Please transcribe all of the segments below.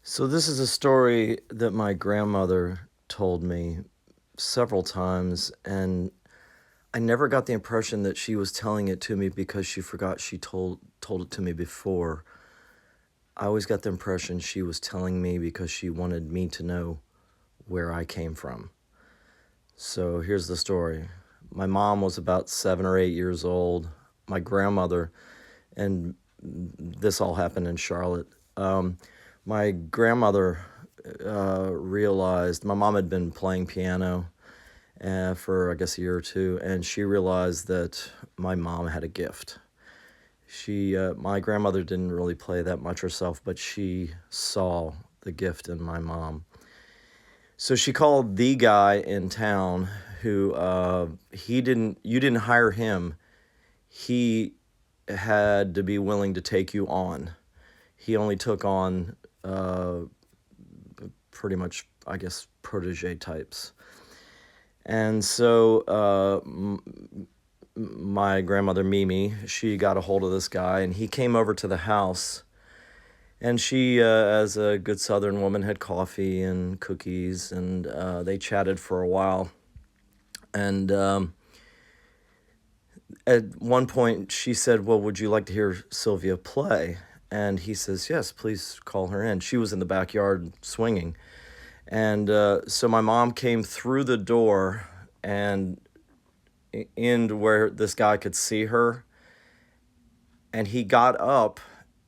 So this is a story that my grandmother told me several times, and I never got the impression that she was telling it to me because she forgot she told it to me before. I always got the impression she was telling me because she wanted me to know where I came from. So here's the story. My mom was about 7 or 8 years old. My grandmother, and this all happened in Charlotte. My grandmother realized my mom had been playing piano for, I guess, a year or two, and she realized that my mom had a gift. My grandmother didn't really play that much herself, but she saw the gift in my mom. So she called the guy in town who you didn't hire him. He had to be willing to take you on. He only took on pretty much, I guess, protege types. And so my grandmother Mimi, she got a hold of this guy, and he came over to the house. And she, as a good Southern woman, had coffee and cookies, and they chatted for a while. And at one point, she said, "Well, would you like to hear Sylvia play?" And he says, "Yes, please call her in." She was in the backyard swinging. And so my mom came through the door and into where this guy could see her. And he got up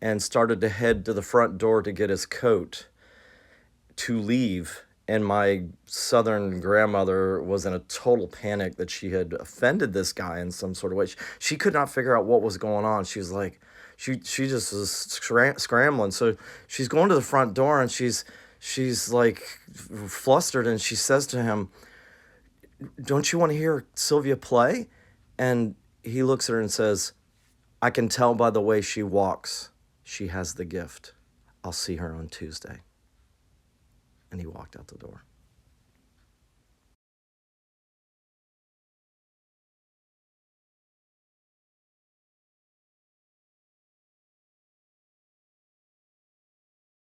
and started to head to the front door to get his coat to leave. And my Southern grandmother was in a total panic that she had offended this guy in some sort of way. She could not figure out what was going on. She was like, she just was scrambling. So she's going to the front door, and she's like flustered, and she says to him, "Don't you want to hear Sylvia play?" And he looks at her and says, "I can tell by the way she walks. She has the gift. I'll see her on Tuesday." And he walked out the door.